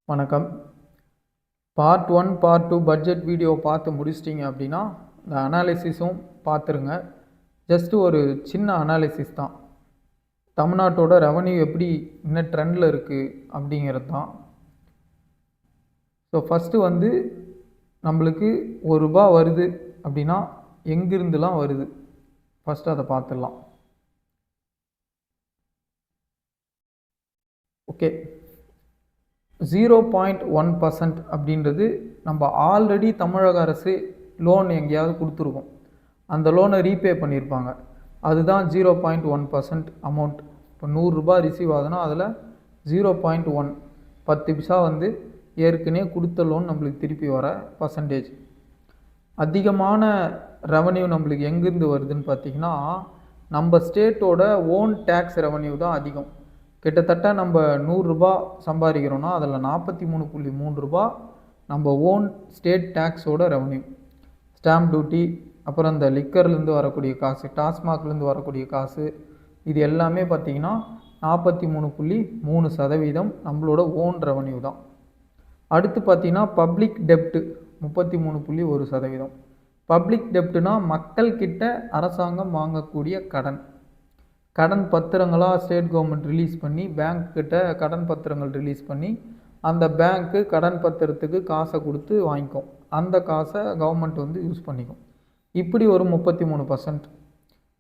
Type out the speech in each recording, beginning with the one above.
வணக்கம். Part 1, part 2 budget video பார்த்து முடிச்சிட்டிங்க அப்படின்னா, இந்த அனாலிசிஸும் பார்த்துருங்க. ஜஸ்ட் ஒரு சின்ன அனாலிசிஸ் தான். தமிழ்நாட்டோட ரெவன்யூ எப்படி என்ன ட்ரெண்டில் இருக்குது அப்படிங்கிறது தான். ஸோ ஃபஸ்ட்டு நம்மளுக்கு ரூ. 1 வருது அப்படின்னா எங்கிருந்துலாம் வருது ஃபஸ்ட்டு அதை பார்த்துடலாம். ஓகே, 0.1% அப்படின்றது நம்ம ஆல்ரெடி தமிழக அரசு லோன் எங்கேயாவது கொடுத்துருக்கோம், அந்த லோனை ரீபே பண்ணியிருப்பாங்க. அதுதான் 0.1% அமௌண்ட். இப்போ 100 ரூபாய் ரிசீவ் ஆகுதுன்னா அதில் 0.1 10 பைசா ஏற்கனவே கொடுத்த லோன் நம்மளுக்கு திருப்பி வர பர்சன்டேஜ். அதிகமான ரெவன்யூ நம்மளுக்கு எங்கேருந்து வருதுன்னு பார்த்திங்கன்னா, நம்ம ஸ்டேட்டோட ஓன் டேக்ஸ் ரெவன்யூ தான் அதிகம். கிட்டத்தட்ட நம்ம 100 ரூபாய் சம்பாதிக்கிறோன்னா அதில் 43.3 ரூபாய் நம்ம ஓன் ஸ்டேட் டேக்ஸோட ரெவன்யூ. ஸ்டாம்ப் டியூட்டி, அப்புறம் இந்த லிக்கர்லேருந்து வரக்கூடிய காசு, டாஸ்மாக்லேருந்து வரக்கூடிய காசு, இது எல்லாமே பார்த்திங்கன்னா 43.3% நம்மளோட ஓன் ரெவன்யூ தான். அடுத்து பார்த்திங்கன்னா பப்ளிக் டெப்ட்டு 33.1%. பப்ளிக் டெப்ட்டுனா மக்கள்கிட்ட அரசாங்கம் வாங்கக்கூடிய கடன் பத்திரங்களாக ஸ்டேட் கவர்மெண்ட் ரிலீஸ் பண்ணி பேங்க் கிட்ட கடன் பத்திரங்கள் ரிலீஸ் பண்ணி அந்த பேங்க்கு கடன் பத்திரத்துக்கு காசை கொடுத்து வாங்கிக்கும். அந்த காசை கவர்மெண்ட் யூஸ் பண்ணிக்கும். இப்படி ஒரு 33%.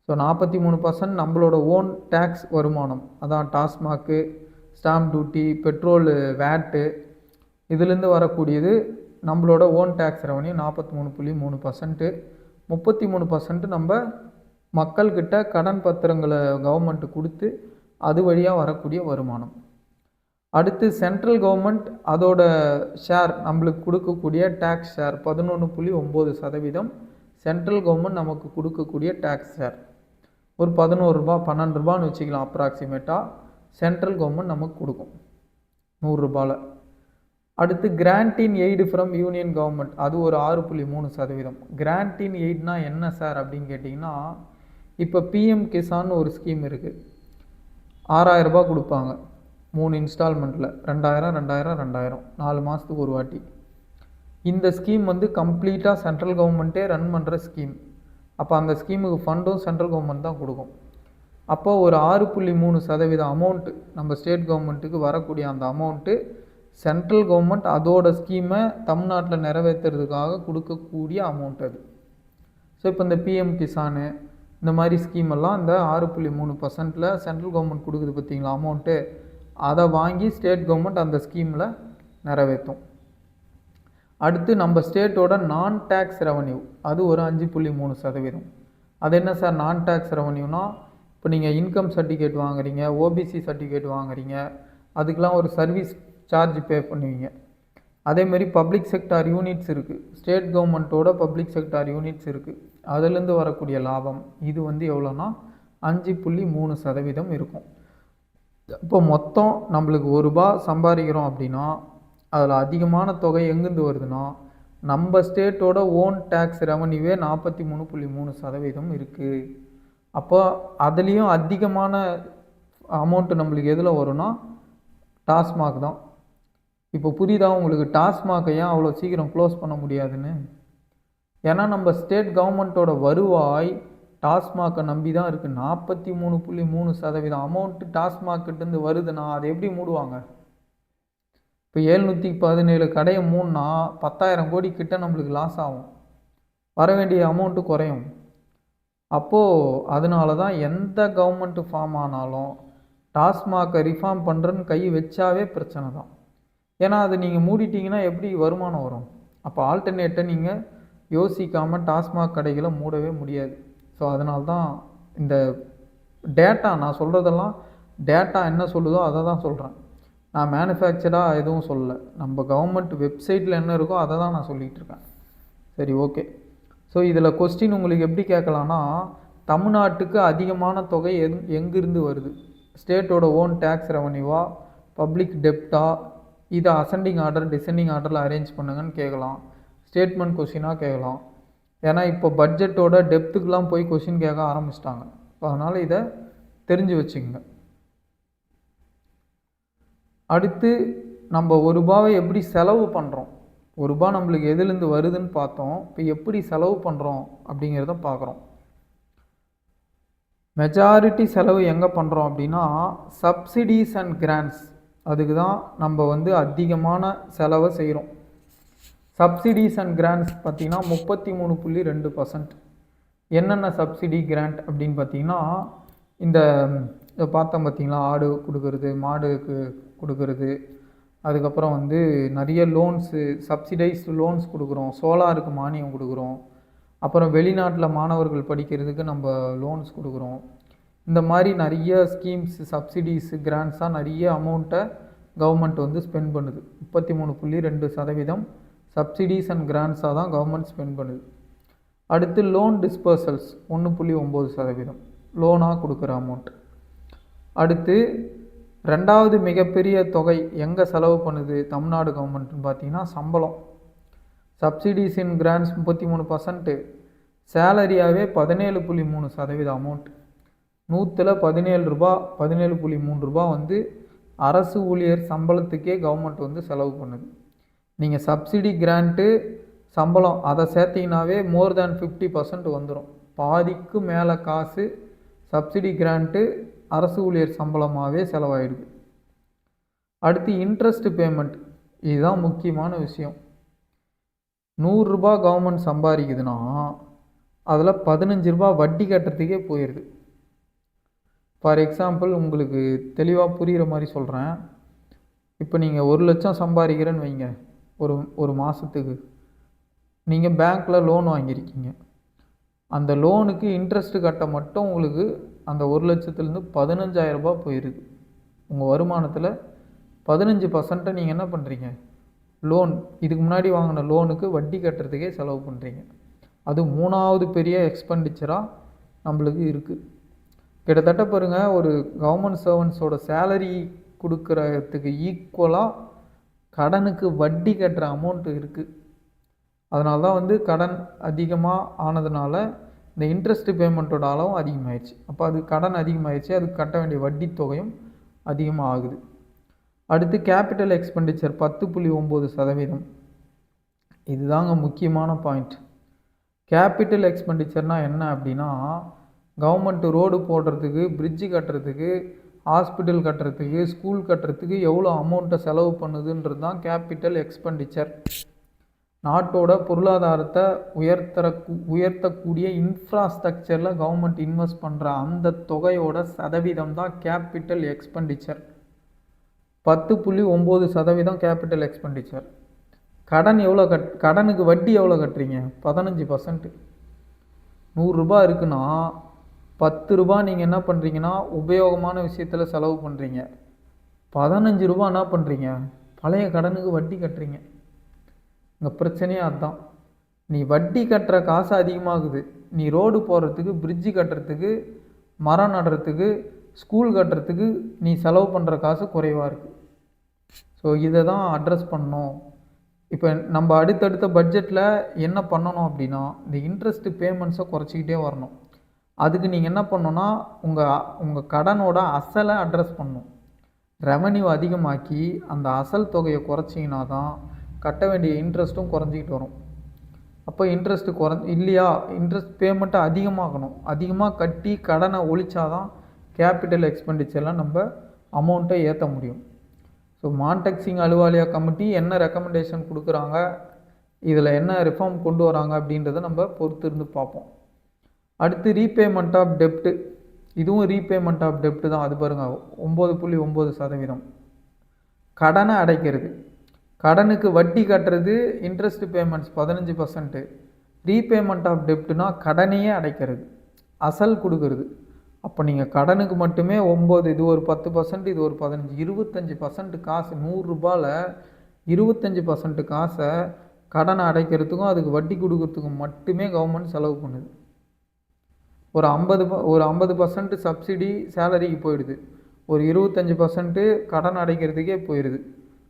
ஸோ 43% நம்மளோட ஓன் டேக்ஸ் வருமானம். அதான் டாஸ்மாக்கு, ஸ்டாம்ப் டியூட்டி, பெட்ரோல் வேட்டு, இதுலேருந்து வரக்கூடியது நம்மளோட ஓன் டேக்ஸ் ரெவன்யூ 43.3%. 33% நம்ம மக்கள்கிட்ட கடன் பத்திரங்களை கவர்மெண்ட்டு கொடுத்து அது வழியாக வரக்கூடிய வருமானம். அடுத்து சென்ட்ரல் கவர்மெண்ட் அதோட ஷேர் நம்மளுக்கு கொடுக்கக்கூடிய டேக்ஸ் ஷேர் 11.9%. சென்ட்ரல் கவர்மெண்ட் நமக்கு கொடுக்கக்கூடிய டேக்ஸ் ஷேர் ஒரு 11 ரூபா 12 ரூபான்னு வச்சுக்கலாம் அப்ராக்சிமேட்டாக. சென்ட்ரல் கவர்மெண்ட் நமக்கு கொடுக்கும் 100 ரூபாயில். அடுத்து grant in aid from union government, அது ஒரு 6.3%. கிராண்ட் இன் எய்ட்னா என்ன சார் அப்படின்னு கேட்டிங்கன்னா, இப்போ பிஎம் கிசான் ஒரு ஸ்கீம் இருக்குது. 6000 ரூபாய் கொடுப்பாங்க 3 இன்ஸ்டால்மெண்ட்டில், 2000 2000 2000 4 மாதத்துக்கு ஒரு வாட்டி. இந்த ஸ்கீம் கம்ப்ளீட்டாக சென்ட்ரல் கவர்மெண்ட்டே ரன் பண்ணுற ஸ்கீம். அப்போ அந்த ஸ்கீமுக்கு ஃபண்டும் சென்ட்ரல் கவர்மெண்ட் தான் கொடுக்கும். அப்போ ஒரு 6.3% அமௌண்ட்டு நம்ம ஸ்டேட் கவர்மெண்ட்டுக்கு வரக்கூடிய அந்த அமௌண்ட்டு சென்ட்ரல் கவர்மெண்ட் அதோட ஸ்கீமை தமிழ்நாட்டில் நிறைவேற்றுறதுக்காக கொடுக்கக்கூடிய அமௌண்ட் அது. ஸோ இப்போ இந்த பிஎம் கிசானு இந்த மாதிரி ஸ்கீமெல்லாம் இந்த 6.3%ல் சென்ட்ரல் கவர்மெண்ட் கொடுக்குது பார்த்திங்களா அமௌண்ட்டு, அதை வாங்கி ஸ்டேட் கவர்மெண்ட் அந்த ஸ்கீமில் நிறைவேற்றும். அடுத்து நம்ம ஸ்டேட்டோட நான் டேக்ஸ் ரெவன்யூ, அது ஒரு 5.3%. அது என்ன சார் நான் டேக்ஸ் ரெவன்யூனா, இப்போ நீங்கள் இன்கம் சர்டிஃபிகேட் வாங்குறீங்க, ஓபிசி சர்டிஃபிகேட் வாங்குறீங்க, அதுக்கெலாம் ஒரு சர்வீஸ் சார்ஜ் பே பண்ணுவீங்க. அதேமாரி பப்ளிக் செக்டார் யூனிட்ஸ் இருக்குது, ஸ்டேட் கவர்மெண்ட்டோட பப்ளிக் செக்டார் யூனிட்ஸ் இருக்குது, அதிலேருந்து வரக்கூடிய லாபம் இது எவ்வளோன்னா 5.3% இருக்கும். இப்போ மொத்தம் நம்மளுக்கு ரூபா சம்பாதிக்கிறோம் அப்படின்னா அதில் அதிகமான தொகை எங்கேருந்து வருதுன்னா நம்ம ஸ்டேட்டோட ஓன் டேக்ஸ் ரெவன்யூவே 43.3% இருக்குது. அப்போ அதுலேயும் அதிகமான அமௌண்ட்டு நம்மளுக்கு எதில் வரும்னா டாஸ்மாக் தான். இப்போ புரியுதா உங்களுக்கு டாஸ்மாகை ஏன் அவ்வளோ சீக்கிரம் க்ளோஸ் பண்ண முடியாதுன்னு? ஏன்னா நம்ம ஸ்டேட் கவர்மெண்ட்டோட வருவாய் டாஸ்மாகை நம்பி தான் இருக்குது. 43.3% அமௌண்ட்டு டாஸ்மாக்கிட்டேருந்து வருதுன்னா அதை எப்படி மூடுவாங்க? இப்போ 717 கடையை மூணுனா 10,000 கோடி கிட்ட நம்மளுக்கு லாஸ் ஆகும், வர வேண்டிய அமௌண்ட்டு குறையும். அப்போது அதனால தான் எந்த கவர்மெண்ட்டு ஃபார்ம் ஆனாலும் டாஸ்மாகை ரிஃபார்ம் பண்ணுறன்னு கை வச்சாவே பிரச்சனை தான். ஏன்னா அது நீங்கள் மூடிட்டிங்கன்னா எப்படி வருமானம் வரும்? அப்போ ஆல்டர்னேட்டை நீங்கள் யோசிக்காமல் டாஸ்மாக் கடைகளை மூடவே முடியாது. ஸோ அதனால தான் இந்த டேட்டா நான் சொல்கிறதெல்லாம் டேட்டா என்ன சொல்லுதோ அதை தான் சொல்கிறேன். நான் மேனுஃபேக்சராக எதுவும் சொல்லலை, நம்ம கவர்மெண்ட் வெப்சைட்டில் என்ன இருக்கோ அதை தான் நான் சொல்லிகிட்டு இருக்கேன். சரி, ஓகே. ஸோ இதில் கொஸ்டின் உங்களுக்கு எப்படி கேட்கலான்னா, தமிழ்நாட்டுக்கு அதிகமான தொகை எங்கிருந்து வருது? ஸ்டேட்டோட ஓன் டேக்ஸ் ரெவன்யூவா, பப்ளிக் டெப்டா, இதை அசெண்டிங் ஆர்டர் டிசெண்டிங் ஆர்டரில் அரேஞ்ச் பண்ணுங்கன்னு கேட்கலாம், ஸ்டேட்மெண்ட் கொஷினாக கேட்கலாம். ஏன்னா இப்போ பட்ஜெட்டோட டெப்த்துக்கெலாம் போய் கொஷின் கேட்க ஆரம்பிச்சிட்டாங்க. ஸோ அதனால் இதை தெரிஞ்சு வச்சுக்கோங்க. அடுத்து நம்ம ஒரு ரூபாவை எப்படி செலவு பண்ணுறோம், ஒரு ரூபா நம்மளுக்கு எதுலேருந்து வருதுன்னு பார்த்தோம். இப்போ எப்படி செலவு பண்ணுறோம் அப்படிங்கிறத பார்க்குறோம். மெஜாரிட்டி செலவு எங்கே பண்ணுறோம் அப்படின்னா சப்சிடிஸ் அண்ட் கிராண்ட்ஸ், அதுக்கு தான் நம்ம வந்து அதிகமான செலவை செய்கிறோம். சப்சிடிஸ் அண்ட் கிராண்ட்ஸ் பார்த்திங்கன்னா 33.2%. என்னென்ன சப்சிடி கிராண்ட் அப்படின்னு பார்த்தீங்கன்னா இந்த பார்த்தோம் பார்த்தீங்களா, ஆடு கொடுக்கறது, மாடுக்கு கொடுக்கறது, அதுக்கப்புறம் வந்து நிறைய லோன்ஸு, சப்சிடைஸ்டு லோன்ஸ் கொடுக்குறோம், சோலாருக்கு மானியம் கொடுக்குறோம், அப்புறம் வெளிநாட்டில் மாணவர்கள் படிக்கிறதுக்கு நம்ம லோன்ஸ் கொடுக்குறோம். இந்த மாதிரி நிறைய ஸ்கீம்ஸ், சப்சிடிஸு, கிராண்ட்ஸாக நிறைய அமௌண்ட்டை கவர்மெண்ட் வந்து ஸ்பெண்ட் பண்ணுது. 33.2% சப்சிடிஸ் அண்ட் கிராண்ட்ஸாக தான் கவர்மெண்ட் ஸ்பெண்ட் பண்ணுது. அடுத்து லோன் டிஸ்பர்சல்ஸ் 1.9%, லோனாக கொடுக்குற அமௌண்ட். அடுத்து ரெண்டாவது மிகப்பெரிய தொகை எங்கே செலவு பண்ணுது தமிழ்நாடு கவர்மெண்ட்னு பார்த்தீங்கன்னா சம்பளம். சப்சிடிஸ் இன் கிராண்ட்ஸ் 33%, சேலரியாகவே 17.3% அமௌண்ட். 100ல் 17 ரூபா, 17.3 ரூபா வந்து அரசு ஊழியர் சம்பளத்துக்கே கவர்மெண்ட் வந்து செலவு பண்ணுது. நீங்கள் சப்சிடி கிராண்ட்டு சம்பளம் அதை சேர்த்திங்கனாவே மோர் தேன் 50% வந்துடும். பாதிக்கு மேலே காசு சப்சிடி கிராண்ட்டு அரசு ஊழியர் சம்பளமாகவே செலவாயிடுது. அடுத்து இன்ட்ரெஸ்ட் பேமெண்ட், இதுதான் முக்கியமான விஷயம். 100 ரூபா கவர்மெண்ட் சம்பாதிக்குதுன்னா அதில் 15 ரூபா வட்டி கட்டுறதுக்கே போயிடுது. ஃபார் எக்ஸாம்பிள் உங்களுக்கு தெளிவாக புரிகிற மாதிரி சொல்கிறேன். இப்போ நீங்கள் 1 லட்சம் சம்பாதிக்கிறேன்னு வைங்க, ஒரு மாதத்துக்கு நீங்கள் பேங்க்கில் லோன் வாங்கியிருக்கீங்க. அந்த லோனுக்கு இன்ட்ரெஸ்ட்டு கட்ட மட்டும் உங்களுக்கு அந்த 1 லட்சத்துலேருந்து 15,000 ரூபா போயிடுது. உங்கள் வருமானத்தில் 15% நீங்கள் என்ன பண்ணுறீங்க, லோன், இதுக்கு முன்னாடி வாங்கின லோனுக்கு வட்டி கட்டுறதுக்கே செலவு பண்ணுறீங்க. அது 3வது பெரிய எக்ஸ்பெண்டிச்சராக நம்மளுக்கு இருக்குது. கிட்டத்தட்ட பாருங்கள், ஒரு கவர்மெண்ட் சர்வன்ஸோட சேலரி கொடுக்குறதுக்கு ஈக்குவலாக கடனுக்கு வட்டி கட்டுற அமௌண்ட்டு இருக்குது. அதனால தான் வந்து கடன் அதிகமாக ஆனதுனால இந்த இன்ட்ரெஸ்ட் பேமெண்ட்டோட அளவும் அதிகமாகிடுச்சு. அப்போ அது கடன் அதிகமாகிடுச்சு, அதுக்கு கட்ட வேண்டிய வட்டி தொகையும் அதிகமாக ஆகுது. அடுத்து கேபிட்டல் எக்ஸ்பெண்டிச்சர் 10.9%. இதுதாங்க முக்கியமான பாயிண்ட். கேபிட்டல் எக்ஸ்பெண்டிச்சர்னால் என்ன அப்படின்னா, கவர்மெண்ட் ரோடு போடுறதுக்கு, பிரிட்ஜு கட்டுறதுக்கு, ஹாஸ்பிட்டல் கட்டுறதுக்கு, ஸ்கூல் கட்டுறதுக்கு எவ்வளோ அமௌண்ட்டை செலவு பண்ணுதுன்றது தான் கேபிட்டல் எக்ஸ்பெண்டிச்சர். நாட்டோட பொருளாதாரத்தை உயர்த்தக்கூடிய இன்ஃப்ராஸ்ட்ரக்சரில் கவர்மெண்ட் இன்வெஸ்ட் பண்ணுற அந்த தொகையோட சதவீதம் தான் கேபிட்டல் எக்ஸ்பெண்டிச்சர். 10.9% capital expenditure. கடன் எவ்வளோ கடனுக்கு வட்டி எவ்வளோ கட்டுறீங்க, 15%. 100 ரூபா இருக்குன்னா 10 ரூபா நீங்கள் என்ன பண்ணுறீங்கன்னா உபயோகமான விஷயத்தில் செலவு பண்ணுறீங்க. 15 ரூபா என்ன பண்ணுறீங்க, பழைய கடனுக்கு வட்டி கட்டுறீங்க. இங்கே பிரச்சனையே அதுதான். நீ வட்டி கட்டுற காசு அதிகமாகுது, நீ ரோடு போடுறதுக்கு, பிரிட்ஜு கட்டுறதுக்கு, மரம் நடுறதுக்கு, ஸ்கூல் கட்டுறதுக்கு நீ செலவு பண்ணுற காசு குறைவாக இருக்குது. ஸோ இதை தான் அட்ரஸ் பண்ணணும். இப்போ நம்ம அடுத்தடுத்த பட்ஜெட்டில் என்ன பண்ணணும் அப்படின்னா, இந்த இன்ட்ரெஸ்ட் பேமெண்ட்ஸை குறைச்சிக்கிட்டே வரணும். அதுக்கு நீங்கள் என்ன பண்ணணுன்னா, உங்கள் கடனோட அசலை அட்ரஸ் பண்ணணும். ரெவன்யூ அதிகமாக்கி அந்த அசல் தொகையை குறைச்சிங்கன்னா தான் கட்ட வேண்டிய இன்ட்ரெஸ்ட்டும் குறைஞ்சிக்கிட்டு வரும். அப்போ இன்ட்ரெஸ்ட்டு இல்லையா, இன்ட்ரெஸ்ட் பேமெண்ட்டை அதிகமாகணும். அதிகமாக கட்டி கடனை ஒழிச்சாதான் கேபிட்டல் எக்ஸ்பெண்டிச்சர்லாம் நம்ம அமௌண்ட்டை ஏற்ற முடியும். ஸோ மான்டெக்சிங் அலுவாலியா கமிட்டி என்ன ரெக்கமெண்டேஷன் கொடுக்குறாங்க, இதில் என்ன ரிஃபார்ம் கொண்டு வராங்க அப்படின்றத நம்ம பொறுத்து இருந்து பார்ப்போம். அடுத்து ரீபேமெண்ட் ஆஃப் டெப்ட்டு, இதுவும் ரீபேமெண்ட் ஆஃப் டெப்ட்டு தான். அது பாருங்கள் 9.9%. கடனை அடைக்கிறது, கடனுக்கு வட்டி கட்டுறது, இன்ட்ரெஸ்ட் பேமெண்ட்ஸ் 15%. ரீபேமெண்ட் ஆஃப் டெப்ட்னா கடனையே அடைக்கிறது, அசல் கொடுக்கறது. அப்போ நீங்கள் கடனுக்கு மட்டுமே 9, இது ஒரு 10%, இது ஒரு 15, 25% காசு. 100 ரூபாயில் 25% காசை கடனை அடைக்கிறதுக்கும் அதுக்கு வட்டி கொடுக்கறதுக்கும் மட்டுமே கவர்மெண்ட் செலவு பண்ணுது. ஒரு 50% சப்சிடி சேலரிக்கு போயிடுது, ஒரு 25% கடன் அடைக்கிறதுக்கே போயிடுது.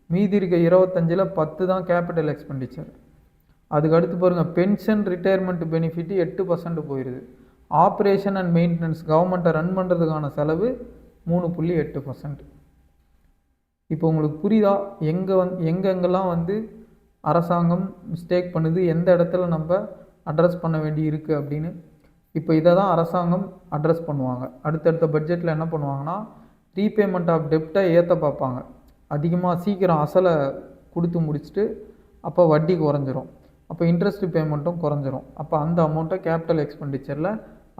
மீதி இருக்க 25ல் 10 தான் கேபிட்டல் எக்ஸ்பெண்டிச்சர். அதுக்கு அடுத்து பாருங்கள், பென்ஷன் ரிட்டையர்மெண்ட் பெனிஃபிட் 8% போயிடுது. ஆப்ரேஷன் அண்ட் மெயின்டெனன்ஸ், கவர்மெண்ட்டை ரன் பண்ணுறதுக்கான செலவு 3.8%. இப்போ உங்களுக்கு புரியுதா எங்கெங்கெல்லாம் வந்து அரசாங்கம் மிஸ்டேக் பண்ணுது, எந்த இடத்துல நம்ம அட்ரஸ் பண்ண வேண்டி இருக்குது அப்படின்னு. இப்போ இதை தான் அரசாங்கம் அட்ரஸ் பண்ணுவாங்க. அடுத்தடுத்த பட்ஜெட்டில் என்ன பண்ணுவாங்கன்னா, ரீபேமெண்ட் ஆஃப் டெப்டை ஏற்ற பார்ப்பாங்க. அதிகமாக சீக்கிரம் அசலை கொடுத்து முடிச்சுட்டு அப்போ வட்டி குறைஞ்சிரும், அப்போ இன்ட்ரெஸ்ட் பேமெண்ட்டும் குறைஞ்சிரும். அப்போ அந்த அமௌண்ட்டை கேபிட்டல் எக்ஸ்பெண்டிச்சரில்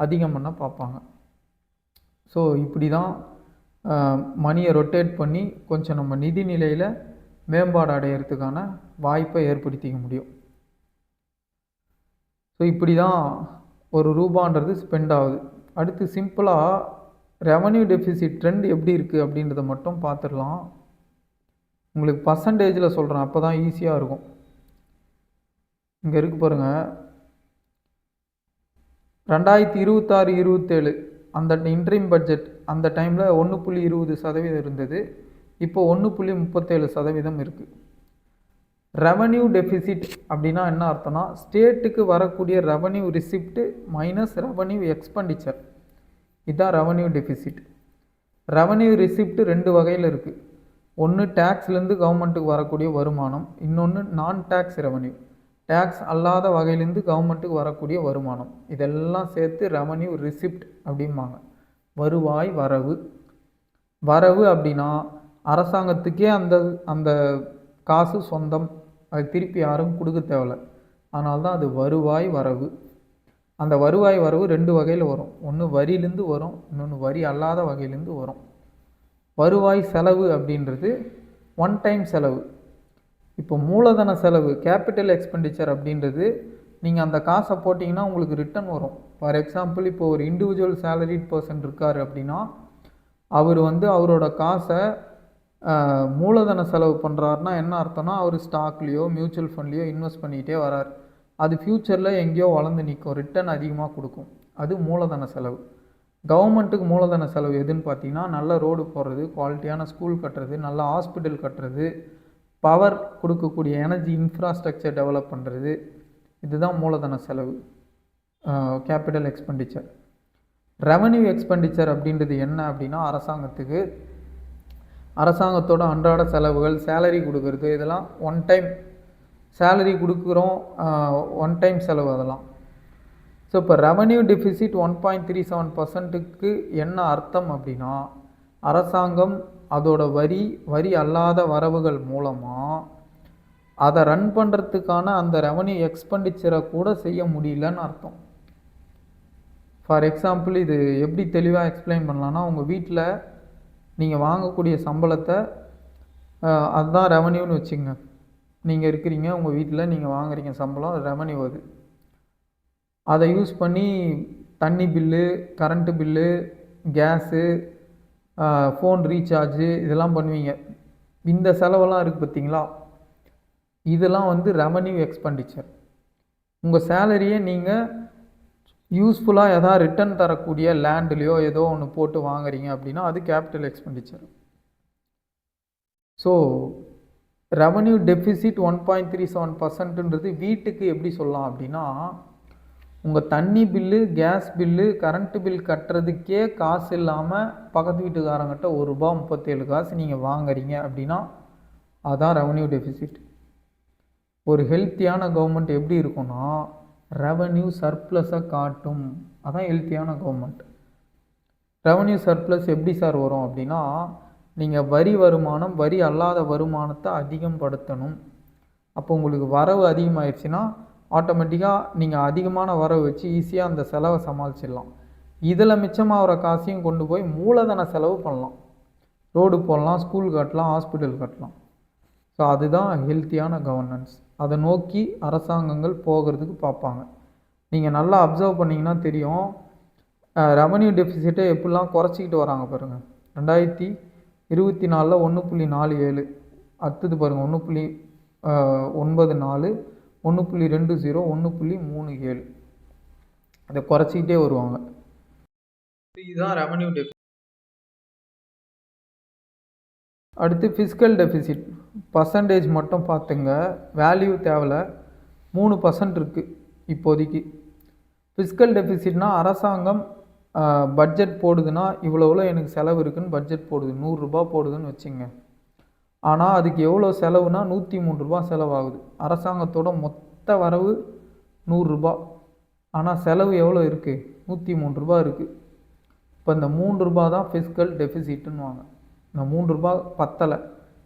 அதிகம் பண்ண பார்ப்பாங்க. ஸோ இப்படி தான் மணியை ரொட்டேட் பண்ணி கொஞ்சம் நம்ம நிதி நிலையில் மேம்பாடு அடையிறதுக்கான வாய்ப்பை ஏற்படுத்திக்க முடியும். ஸோ இப்படி தான் ஒரு ரூபான்றது ஸ்பெண்ட் ஆகுது. அடுத்து சிம்பிளாக ரெவன்யூ டெஃபிசிட் ட்ரெண்ட் எப்படி இருக்குது அப்படின்றத மட்டும் பார்த்துடலாம். உங்களுக்கு பர்சன்டேஜில் சொல்கிறேன், அப்போ தான் ஈஸியாக இருக்கும். இங்கே இருக்கு பாருங்கள், 2026-27 அந்த இன்ட்ரீம் பட்ஜெட் அந்த டைமில் 1.20% இருந்தது. இப்போ 1.37% இருக்குது. ரெவன்யூ டெஃபிசிட் அப்படின்னா என்ன அர்த்தம்னா, ஸ்டேட்டுக்கு வரக்கூடிய revenue receipt minus revenue expenditure, இதுதான் ரெவன்யூ டெஃபிசிட். ரெவன்யூ ரிசிப்ட் ரெண்டு வகையில் இருக்குது. ஒன்று டேக்ஸ்லேருந்து கவர்மெண்ட்டுக்கு வரக்கூடிய வருமானம், இன்னொன்று நான் டேக்ஸ் ரெவன்யூ, டேக்ஸ் அல்லாத வகையிலேருந்து கவர்மெண்ட்டுக்கு வரக்கூடிய வருமானம். இதெல்லாம் சேர்த்து ரெவன்யூ ரிசிப்ட் அப்படிம்பாங்க. வருவாய் வரவு. வரவு அப்படின்னா அரசாங்கத்துக்கே அந்த அந்த காசு சொந்தம், அது திருப்பி யாரும் கொடுக்க தேவையில்ல, அதனால தான் அது வருவாய் வரவு. அந்த வருவாய் வரவு ரெண்டு வகையில் வரும். ஒன்று வரியிலேருந்து வரும், இன்னொன்று வரி அல்லாத வகையிலேருந்து வரும். வருவாய் செலவு அப்படின்றது ஒன் டைம் செலவு. இப்போ மூலதன செலவு கேபிட்டல் எக்ஸ்பெண்டிச்சர் அப்படின்றது நீங்கள் அந்த காசை போட்டிங்கன்னா உங்களுக்கு ரிட்டர்ன் வரும். ஃபார் எக்ஸாம்பிள், இப்போ ஒரு இண்டிவிஜுவல் சேலரிட் பர்சன் இருக்கார் அப்படின்னா அவர் வந்து அவரோட காசை மூலதன செலவு பண்ணுறாருனா என்ன அர்த்தம்னா, அவர் ஸ்டாக்லேயோ மியூச்சுவல் ஃபண்ட்லேயோ இன்வெஸ்ட் பண்ணிக்கிட்டே வரார். அது ஃப்யூச்சரில் எங்கேயோ வளர்ந்து நிற்கும், ரிட்டர்ன் அதிகமாக கொடுக்கும். அது மூலதன செலவு. கவர்மெண்ட்டுக்கு மூலதன செலவு எதுன்னு பார்த்தீங்கன்னா, நல்ல ரோடு போடுறது, குவாலிட்டியான ஸ்கூல் கட்டுறது, நல்ல ஹாஸ்பிட்டல் கட்டுறது, பவர் கொடுக்கக்கூடிய எனர்ஜி இன்ஃப்ராஸ்ட்ரக்சர் டெவலப் பண்ணுறது, இதுதான் மூலதன செலவு, கேபிட்டல் எக்ஸ்பெண்டிச்சர். ரெவன்யூ எக்ஸ்பெண்டிச்சர் அப்படின்றது என்ன அப்படின்னா, அரசாங்கத்தோட அன்றாட செலவுகள், சேலரி கொடுக்கறது, இதெல்லாம் ஒன் டைம் சேலரி கொடுக்குறோம், ஒன் டைம் செலவு அதெல்லாம். ஸோ இப்போ ரெவன்யூ டெஃபிசிட் 1.37%க்கு என்ன அர்த்தம் அப்படின்னா, அரசாங்கம் அதோட வரி அல்லாத வரவுகள் மூலமாக அதை ரன் பண்ணுறதுக்கான அந்த ரெவன்யூ எக்ஸ்பெண்டிச்சரை கூட செய்ய முடியலன்னு அர்த்தம். ஃபார் எக்ஸாம்பிள், இது எப்படி தெளிவாக எக்ஸ்பிளைன் பண்ணலான்னா, உங்கள் வீட்டில் நீங்கள் வாங்கக்கூடிய சம்பளத்தை அதுதான் ரெவன்யூன்னு வச்சுங்க. நீங்கள் இருக்கிறீங்க, உங்கள் வீட்டில் நீங்கள் வாங்குறீங்க சம்பளம், ரெவன்யூ அது. அதை யூஸ் பண்ணி தண்ணி bill, current bill, gas, phone recharge இதெல்லாம் பண்ணுவீங்க. இந்த செலவெல்லாம் இருக்குது பார்த்தீங்களா, இதெல்லாம் வந்து ரெவன்யூ எக்ஸ்பெண்டிச்சர். உங்கள் சேலரியை நீங்கள் யூஸ்ஃபுல்லாக எதாவது ரிட்டர்ன் தரக்கூடிய லேண்ட்லேயோ ஏதோ ஒன்று போட்டு வாங்குறீங்க அப்படின்னா அது capital expenditure. So revenue deficit 1.37%ன்றது வீட்டுக்கு எப்படி சொல்லலாம் அப்படின்னா, உங்கள் தண்ணி bill, gas bill, current bill கட்டுறதுக்கே காசு இல்லாமல் பக்கத்து வீட்டுக்காரங்கிட்ட ₹1.37 நீங்கள் வாங்குறீங்க அப்படின்னா அதுதான் ரெவன்யூ டெஃபிசிட். ஒரு ஹெல்த்தியான கவர்மெண்ட் எப்படி இருக்கும்னா, ரெவன்யூ சர்ப்ளஸை காட்டும், அதான் ஹெல்த்தியான கவர்மெண்ட். ரெவன்யூ சர்ப்ளஸ் எப்படி சார் வரும் அப்படின்னா, நீங்கள் வரி அல்லாத வருமானத்தை அதிகப்படுத்தணும். அப்போ உங்களுக்கு வரவு அதிகமாகிடுச்சுன்னா ஆட்டோமேட்டிக்காக நீங்கள் அதிகமான வரவு வச்சு ஈஸியாக அந்த செலவை சமாளிச்சிடலாம். இதில் மிச்சமாகிற காசையும் கொண்டு போய் மூலதன செலவு பண்ணலாம், ரோடு போடலாம், ஸ்கூல் கட்டலாம், ஹாஸ்பிட்டல் கட்டலாம். ஸோ அதுதான் ஹெல்த்தியான கவர்னன்ஸ். அதை நோக்கி அரசாங்கங்கள் போகிறதுக்கு பார்ப்பாங்க. நீங்கள் நல்லா அப்சர்வ் பண்ணிங்கன்னா தெரியும், ரெவன்யூ டெஃபிசிட்டை எப்படிலாம் குறைச்சிக்கிட்டு வராங்க பாருங்கள். 2024 1.47, அடுத்தது பாருங்கள் 1.94, 1.20, 1.37, அதை குறைச்சிக்கிட்டே வருவாங்க. இதுதான் ரெவன்யூ டெஃபிசிட். அடுத்து ஃபிஸ்கல் டெஃபிசிட் பர்சன்டேஜ் மட்டும் பார்த்துங்க, வேல்யூ தேவையில்ல. 3% இருக்குது இப்போதைக்கு. ஃபிஸ்கல் டெஃபிசிட்னா அரசாங்கம் பட்ஜெட் போடுதுன்னா இவ்வளோ எனக்கு செலவு இருக்குதுன்னு பட்ஜெட் போடுது, ₹100 போடுதுன்னு வச்சுங்க. ஆனால் அதுக்கு எவ்வளோ செலவுனா 103 ரூபா செலவாகுது. அரசாங்கத்தோட மொத்த வரவு 100 ரூபா. ஆனால் செலவு எவ்வளோ இருக்குது? 103 ரூபா இருக்குது. இப்போ இந்த 3 ரூபா தான் ஃபிஸ்கல் டெஃபிசிட்டுன்னுவாங்க. இந்த 3 ரூபா பத்தலை.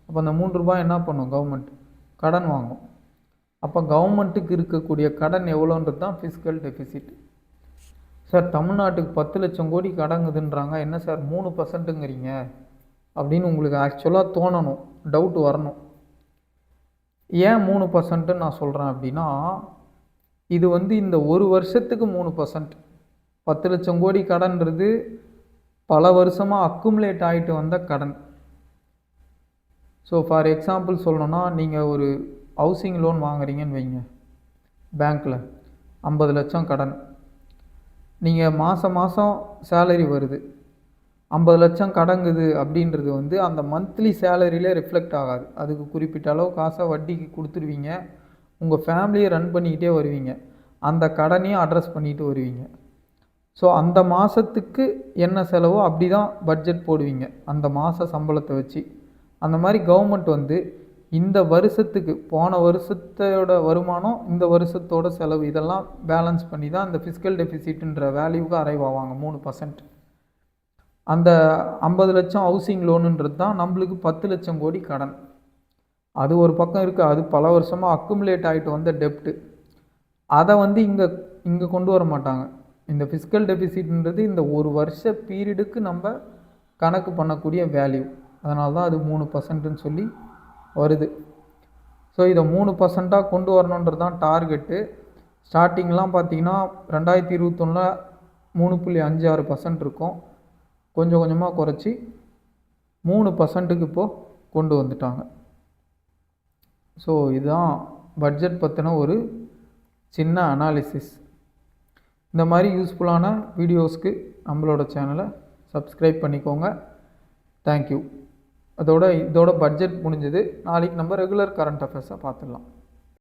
அப்போ அந்த 3 ரூபா என்ன பண்ணும் கவர்மெண்ட்? கடன் வாங்கும். அப்போ கவர்மெண்ட்டுக்கு இருக்கக்கூடிய கடன் எவ்வளோன்றது தான் ஃபிஸ்கல் டெஃபிசிட். சார் தமிழ்நாட்டுக்கு 10 லட்சம் கோடி கடங்குதுன்றாங்க, என்ன சார் 3%ங்கிறீங்க அப்படின்னு உங்களுக்கு ஆக்சுவலாக தோணணும், டவுட் வரணும். ஏன் 3%ன்னு நான் சொல்கிறேன் அப்படின்னா, இது இந்த ஒரு வருஷத்துக்கு 3%. 10 லட்சம் கோடி கடன்றது பல வருஷமாக அக்குமுலேட் ஆகிட்டு வந்த கடன். ஸோ ஃபார் எக்ஸாம்பிள் சொல்லணும்னா, நீங்கள் ஒரு ஹவுசிங் லோன் வாங்குறீங்கன்னு வைங்க, பேங்க்கில் 50 லட்சம் கடன். நீங்கள் மாதம் சேலரி வருது, 50 லட்சம் கடங்குது அப்படின்றது அந்த மந்த்லி சேலரியிலே ரிஃப்ளெக்ட் ஆகாது. அதுக்கு குறிப்பிட்ட அளவு காசை வட்டிக்கு கொடுத்துருவீங்க, உங்கள் ஃபேமிலியை ரன் பண்ணிக்கிட்டே வருவீங்க, அந்த கடனையும் அட்ரஸ் பண்ணிட்டு வருவீங்க. ஸோ அந்த மாதத்துக்கு என்ன செலவோ அப்படி தான் பட்ஜெட் போடுவீங்க, அந்த மாத சம்பளத்தை வச்சு. அந்த மாதிரி கவர்மெண்ட் இந்த வருஷத்துக்கு போன வருஷத்தோட வருமானம், இந்த வருஷத்தோட செலவு, இதெல்லாம் பேலன்ஸ் பண்ணி தான் இந்த ஃபிஸ்கல் டெஃபிசிட்ன்ற வேல்யூவுக்கு அரைவ் ஆவாங்க 3%. அந்த 50 லட்சம் ஹவுசிங் லோனுன்றது தான் நம்மளுக்கு 10 லட்சம் கோடி கடன். அது ஒரு பக்கம் இருக்குது, அது பல வருஷமாக அக்குமுலேட் ஆகிட்டு வந்த டெப்ட்டு. அதை இங்கே கொண்டு வர மாட்டாங்க. இந்த ஃபிஸ்கல் டெஃபிசிட்ன்றது இந்த ஒரு வருஷ பீரியடுக்கு நம்ம கணக்கு பண்ணக்கூடிய வேல்யூ. அதனால தான் அது 3%ன்னு சொல்லி வருது. ஸோ இதை 3%ஆக கொண்டு வரணுன்றது தான் டார்கெட்டு. ஸ்டார்டிங்லாம் பார்த்தீங்கன்னா 2021 3.56% இருக்கும். கொஞ்சம் கொஞ்சமாக குறைச்சி 3%க்கு இப்போது கொண்டு வந்துட்டாங்க. ஸோ இதுதான் பட்ஜெட் பற்றின ஒரு சின்ன அனாலிசிஸ். இந்த மாதிரி யூஸ்ஃபுல்லான வீடியோஸ்க்கு நம்மளோட சேனலை சப்ஸ்கிரைப் பண்ணிக்கோங்க. தேங்க்யூ. இதோட பட்ஜெட் முடிஞ்சது. நாளைக்கு நம்ம ரெகுலர் கரண்ட் அஃபேர்ஸை பார்த்துடலாம்.